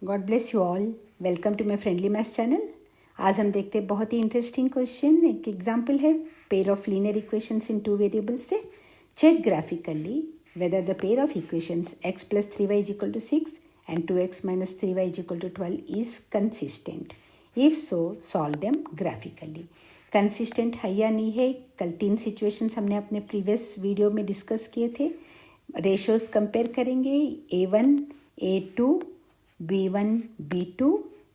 God bless you all. Welcome to my friendly maths channel. आज हम देखते हैं बहुत ही इंटरेस्टिंग क्वेश्चन। एक एग्जाम्पल है pair of linear equations in two variables से। Check graphically whether the pair of equations x plus 3y is equal to 6 and 2x minus 3y is equal to 12 is consistent. If so, solve them graphically. Consistent है या नहीं है, कल 3 situations हमने अपने previous video में discuss किए थे। रेशोज कंपेयर करेंगे A1 A2 B1 B2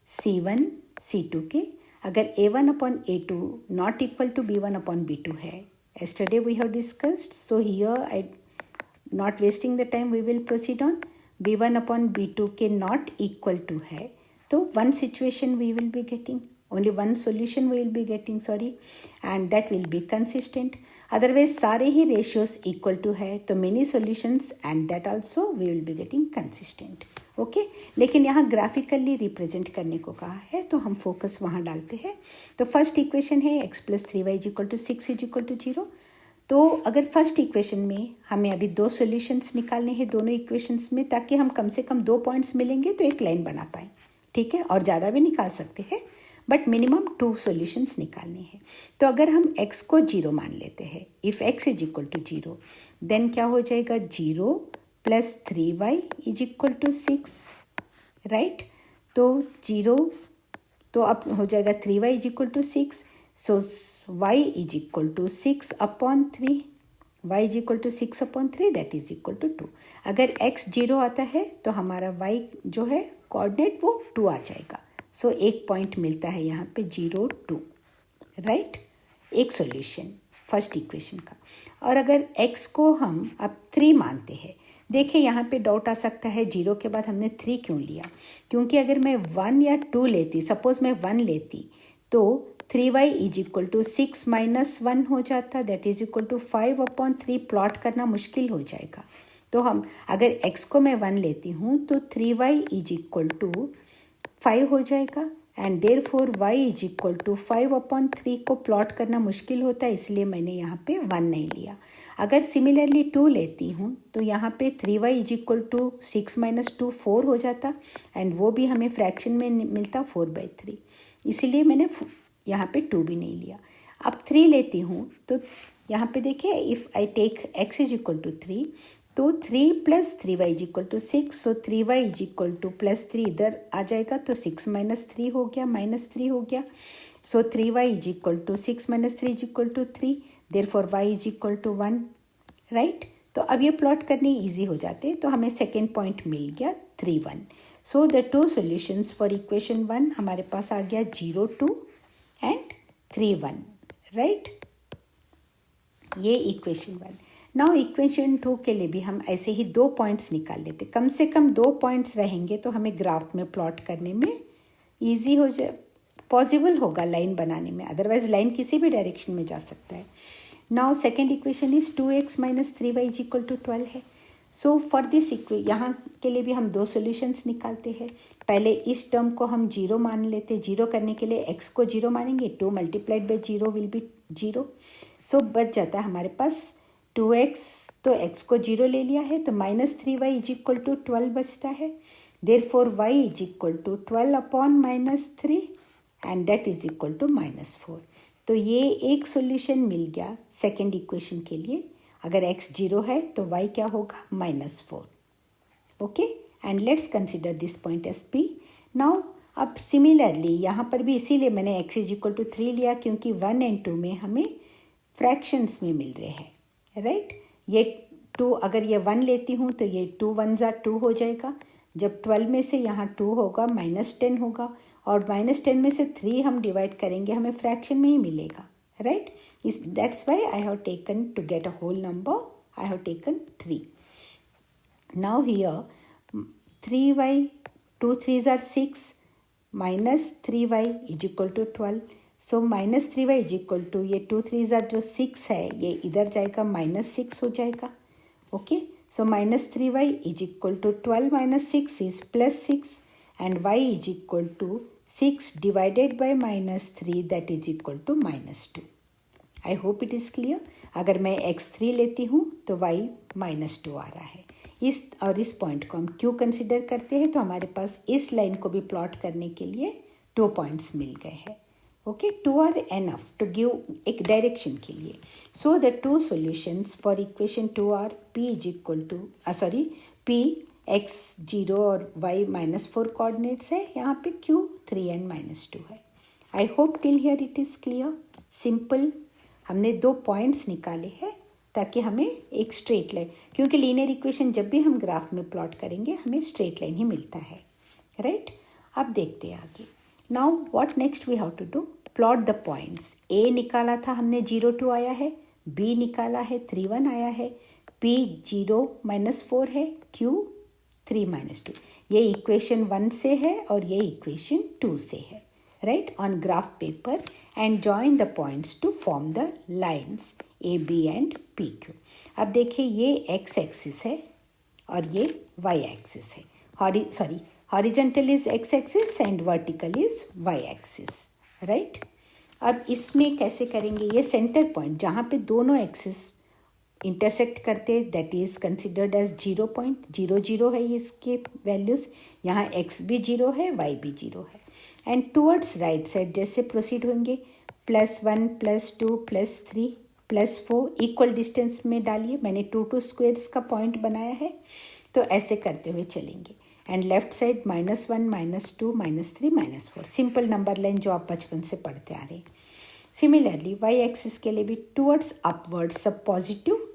C1 C2 के। अगर A1 upon A2 not equal to B1 upon B2 है, yesterday we have discussed, so here I not wasting the time we will proceed on B1 upon B2 के not equal to है, तो one situation we will be getting, only one solution we will be getting, sorry, and that will be consistent. Otherwise सारे ही ratios equal to है तो many solutions and that also we will be getting consistent. Okay, लेकिन यहाँ graphically represent करने को कहा है तो हम फोकस वहाँ डालते हैं। तो फर्स्ट इक्वेशन है x plus 3y is equal to 6 is equal to 0। तो अगर फर्स्ट इक्वेशन में हमें अभी 2 सॉल्यूशंस निकालने हैं दोनों इक्वेशंस में, ताकि हम कम से कम 2 पॉइंट्स मिलेंगे तो एक लाइन बना पाए, ठीक है, और ज़्यादा भी निकाल सकते हैं बट मिनिमम 2 सॉल्यूशंस निकालने हैं। तो अगर हम x को 0 मान लेते हैं, if x is equal to 0 then क्या हो जाएगा, 0 plus 3y is equal to 6, right. तो 0 तो अब हो जाएगा 3y is equal to 6, so y is equal to 6 upon 3, y is equal to 6 upon 3 that is equal to 2। अगर x 0 आता है तो हमारा y जो है कोऑर्डिनेट वो 2 आ जाएगा। सो एक पॉइंट मिलता है यहाँ पे 0 2, राइट। एक सॉल्यूशन फर्स्ट इक्वेशन का। और अगर x को हम अब 3 मानते हैं, देखिए यहाँ पे डाउट आ सकता है 0 के बाद हमने 3 क्यों लिया, क्योंकि अगर मैं 1 या 2 लेती, सपोज मैं 1 लेती तो 3y is equal to 6 minus 1 हो जाता, that is equal to 5 upon 3। Plot करना मुश्किल हो जाएगा। तो हम अगर x को मैं 1 लेती हूँ तो 3y इज इक्वल टू 5 हो जाएगा and therefore y is equal to 5 upon 3 को प्लॉट करना मुश्किल होता है, इसलिए मैंने यहाँ पे 1 नहीं लिया। अगर सिमिलरली 2 लेती हूँ तो यहाँ पे 3y is equal to 6 minus 2 4 हो जाता एंड वो भी हमें फ्रैक्शन में मिलता 4/3, इसीलिए मैंने यहाँ पे 2 भी नहीं लिया। अब 3 लेती हूँ तो यहाँ पे देखिए if I take x is equal to 3 तो 3 plus 3y is equal to 6, so 3y is equal to plus 3 इधर आ जाएगा तो 6 माइनस 3 हो गया, माइनस 3 हो गया। So 3y is equal to 6 minus 3 is equal to 3, therefore y is equal to 1, right. तो अब ये प्लॉट करने ईजी हो जाते, तो हमें सेकेंड पॉइंट मिल गया 3 1। सो द 2 सॉल्यूशंस फॉर इक्वेशन 1 हमारे पास आ गया 0 2 एंड 3 1, राइट। ये इक्वेशन 1। नाउ इक्वेशन 2 के लिए भी हम ऐसे ही 2 पॉइंट्स निकाल लेते, कम से कम 2 पॉइंट्स रहेंगे तो हमें ग्राफ में प्लॉट करने में ईजी हो जाए, पॉसिबल होगा लाइन बनाने में, अदरवाइज लाइन किसी भी डायरेक्शन में जा सकता है। Now second equation is 2x minus 3y is equal to 12 है। सो फॉर दिस यहाँ के लिए भी हम 2 सॉल्यूशंस निकालते हैं। पहले इस टर्म को हम 0 मान लेते, 0 करने के लिए x को 0 मानेंगे, 2 मल्टीप्लाइड बाई 0 विल बी 0। सो बच जाता है हमारे पास 2x, तो x को 0 ले लिया है तो minus 3y is equal to 12 बचता है, therefore y is equal to 12 upon minus 3 and that is equal to minus 4। तो ये एक सॉल्यूशन मिल गया सेकेंड इक्वेशन के लिए। अगर x 0 है तो y क्या होगा, minus 4। Okay, and let's consider this point S P। Now अब सिमिलरली यहाँ पर भी इसीलिए मैंने x इज इक्वल टू 3 लिया, क्योंकि 1 एंड 2 में हमें फ्रैक्शंस में मिल रहे हैं, राइट। ये 2 अगर ये 1 लेती हूँ तो ये 2 1 ज़ा 2 हो जाएगा। जब 12 में से यहाँ 2 होगा माइनस 10 होगा, और माइनस 10 में से 3 हम डिवाइड करेंगे हमें फ्रैक्शन में ही मिलेगा, राइट। इस that's why I have taken to get a whole number, I have taken 3। Now here 3y 2 3s are 6 minus 3y is equal to 12। So minus 3y is equal to ये 2 3s are जो 6 है ये इधर जाएगा, minus 6 हो जाएगा। Okay, so minus 3y is equal to 12 minus 6 is plus 6 and y is equal to 6 divided by minus 3 that is equal to minus 2। I hope it is clear. अगर मैं x3 लेती हूँ तो y माइनस 2 आ रहा है। इस point को हम क्यू कंसिडर करते हैं, तो हमारे पास इस लाइन को भी प्लॉट करने के लिए 2 पॉइंट्स मिल गए हैं. Okay, 2 are enough to give एक डायरेक्शन के लिए. So the 2 solutions for equation 2 are p is equal to p x0 और y -4 कोऑर्डिनेट्स है. यहाँ पे q 3 and -2 है. I hope till here it is clear. Simple. हमने 2 पॉइंट्स निकाले हैं ताकि हमें एक स्ट्रेट लाइन, क्योंकि लीनियर इक्वेशन जब भी हम ग्राफ में प्लॉट करेंगे हमें स्ट्रेट लाइन ही मिलता है, राइट. अब देखते हैं आगे. Now what next we have to do, plot the points. A निकाला था हमने 0 2 आया है, बी निकाला है 3 1 आया है, पी 0 -4 है, क्यू 3 -2. ये इक्वेशन 1 से है और ये इक्वेशन 2 से है, right. On graph paper and join the points to form the lines A B and P Q. अब देखिए ये एक्स एक्सिस है और ये वाई एक्सिस है. Horizontal is x axis and vertical is y axis, right. अब इसमें कैसे करेंगे, ये सेंटर पॉइंट जहाँ पे दोनों एक्सिस इंटरसेक्ट करते, that is considered as 0 point. 0 0 है इसके वैल्यूज़. यहाँ एक्स भी 0 है, वाई भी 0 है. एंड टूवर्ड्स राइट साइड जैसे प्रोसीड होंगे, +1 +2 +3 +4 इक्वल डिस्टेंस में डालिए. मैंने 2 2 स्क्वेयर्स का पॉइंट बनाया है, तो ऐसे करते हुए चलेंगे. And left side -1 -2 -3 -4, simple number line जो आप बचपन से पढ़ते आ रहे हैं. सिमिलरली वाई एक्सिस के लिए भी टूवर्ड्स अपवर्ड्स सब positive,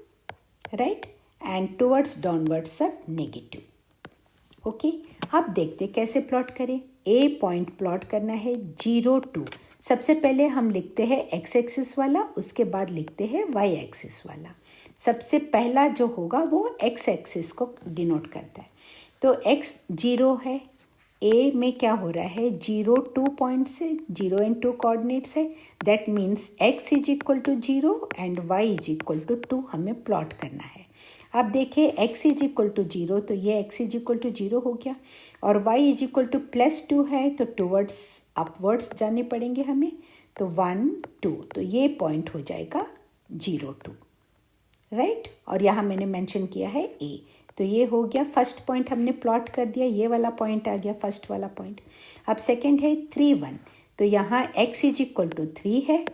right, and towards downwards सब नेगेटिव. ओके, अब देखते कैसे प्लॉट करें. ए पॉइंट प्लॉट करना है 0 2. सबसे पहले हम लिखते हैं एक्स एक्सिस वाला, उसके बाद लिखते हैं वाई एक्सिस वाला. सबसे पहला जो होगा वो एक्स एक्सिस को डिनोट करता है. तो एक्स 0 है, ए में क्या हो रहा है 0 2 पॉइंट से, 0 and 2 कोऑर्डिनेट्स है. That means x is equal to 0 and y is equal to 2 हमें प्लॉट करना है. अब देखिए x इज इक्वल टू 0, तो ये x इज इक्वल टू 0 हो गया, और y इज इक्वल टू +2 है, तो टूवर्ड्स अपवर्ड्स जाने पड़ेंगे हमें. तो 1 2, तो ये पॉइंट हो जाएगा 0 2, राइट. और यहाँ मैंने मेंशन किया है a. तो ये हो गया फर्स्ट पॉइंट, हमने प्लॉट कर दिया, ये वाला पॉइंट आ गया फर्स्ट वाला पॉइंट. अब सेकेंड है 3 1, तो यहाँ x इज इक्वल टू 3 है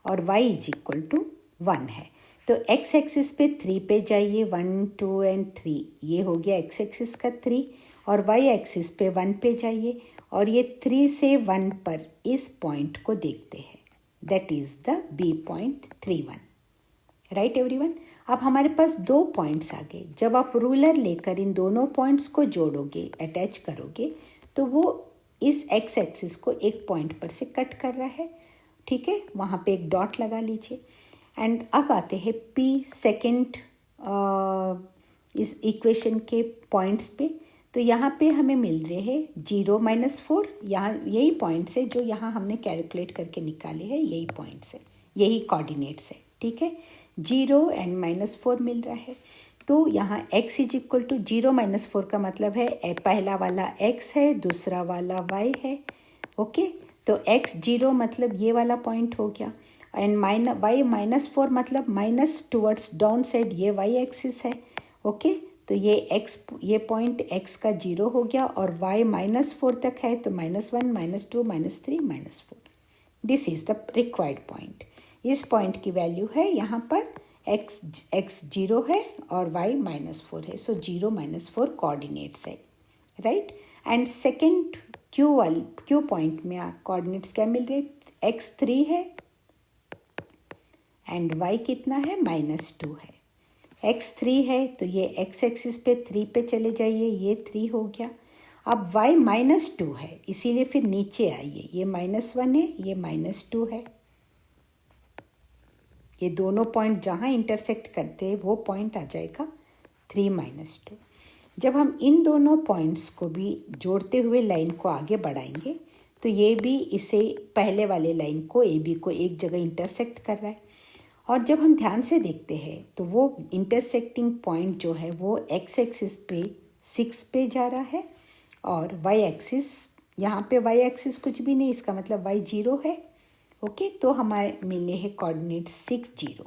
और y इज इक्वल टू 1 है. तो x एक्सिस पे 3 पे जाइए, 1 2 and 3, ये हो गया x एक्सिस का 3. और y एक्सिस पे 1 पे जाइए और ये 3 से 1 पर इस पॉइंट को देखते हैं, that is the B point 3 1, right everyone. अब हमारे पास 2 पॉइंट्स आ गए. जब आप रूलर लेकर इन दोनों पॉइंट्स को जोड़ोगे, अटैच करोगे, तो वो इस x एक्सिस को एक पॉइंट पर से कट कर रहा है, ठीक है. वहाँ पे एक डॉट लगा लीजिए. एंड अब आते हैं P सेकेंड इस इक्वेशन के पॉइंट्स पे. तो यहाँ पे हमें मिल रहे हैं 0 -4, यहाँ यही पॉइंट्स है जो यहाँ हमने कैलकुलेट करके निकाले हैं, यही पॉइंट्स है, यही कोऑर्डिनेट्स है, ठीक है. 0 and -4 मिल रहा है. तो यहाँ x इज इक्वल टू 0 -4 का मतलब है पहला वाला x है, दूसरा वाला y है, ओके. तो x 0 मतलब ये वाला पॉइंट हो गया, एंड y -4 मतलब माइनस टूवर्ड्स डाउन साइड, ये y एक्सिस है, ओके. तो ये पॉइंट x का 0 हो गया और y -4 तक है, तो -1 -2 -3 -4. This is the required point. इस पॉइंट की वैल्यू है यहाँ पर x 0 है और y -4 है. सो 0 -4 कोऑर्डिनेट्स है, right. And second Q point में कोऑर्डिनेट्स क्या मिल रहे, x 3 है एंड y कितना है -2 है. x 3 है तो ये x एक्सिस पे 3 पे चले जाइए, ये 3 हो गया. अब y -2 है, इसीलिए फिर नीचे आइए, ये -1 है, ये -2 है. ये दोनों पॉइंट जहाँ इंटरसेक्ट करते हैं वो पॉइंट आ जाएगा 3 -2. जब हम इन दोनों पॉइंट्स को भी जोड़ते हुए लाइन को आगे बढ़ाएंगे, तो ये भी इसे पहले वाले लाइन को AB को एक जगह इंटरसेक्ट कर रहा है. और जब हम ध्यान से देखते हैं तो वो इंटरसेक्टिंग पॉइंट जो है वो x एक्सिस पे 6 पे जा रहा है, और y एक्सिस, यहाँ पे y एक्सिस कुछ भी नहीं, इसका मतलब y 0 है, ओके. तो हमारे मिले हैं कोऑर्डिनेट 6 0,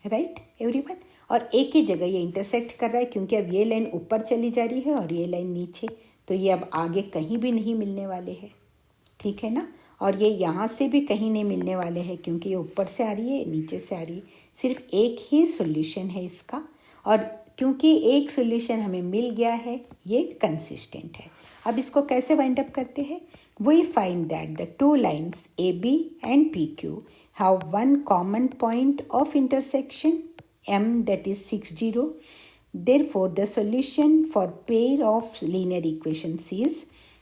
राइट एवरीवन. और एक ही जगह ये इंटरसेक्ट कर रहा है, क्योंकि अब ये लाइन ऊपर चली जा रही है और ये लाइन नीचे, तो ये अब आगे कहीं भी नहीं मिलने वाले हैं, ठीक है ना। और ये यहाँ से भी कहीं नहीं मिलने वाले हैं, क्योंकि ये ऊपर से आ रही है, नीचे से आ रही है। सिर्फ एक ही सॉल्यूशन है इसका, और क्योंकि एक सॉल्यूशन हमें मिल गया है, ये कंसिस्टेंट है। अब इसको कैसे वाइंड अप करते हैं? We find that the two lines A B and P Q have one common point of intersection m, that is 60. Therefore the solution for pair of linear equations is,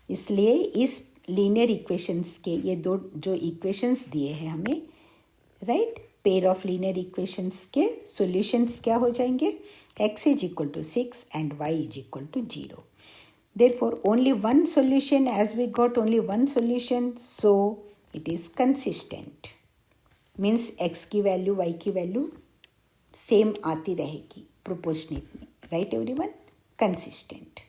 इसलिए इस linear equations के ये दो जो equations दिए हैं हमें, right, pair of linear equations के सॉल्यूशंस क्या हो जाएंगे? x is equal to 6 and y is equal to 0. Therefore only one solution, as we got only one solution, so it is consistent. Means x की value y की value same आती रहेगी proportionate में, right everyone, consistent.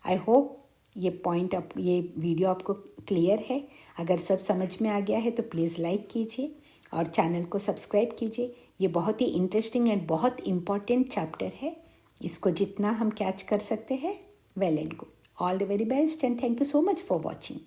I hope ये point आप, ये video आपको clear है। अगर सब समझ में आ गया है तो प्लीज़ लाइक कीजिए और चैनल को सब्सक्राइब कीजिए। ये बहुत ही इंटरेस्टिंग एंड बहुत इम्पॉर्टेंट चैप्टर है, इसको जितना हम कैच कर सकते हैं, well and good. All the very best and thank you so much for watching.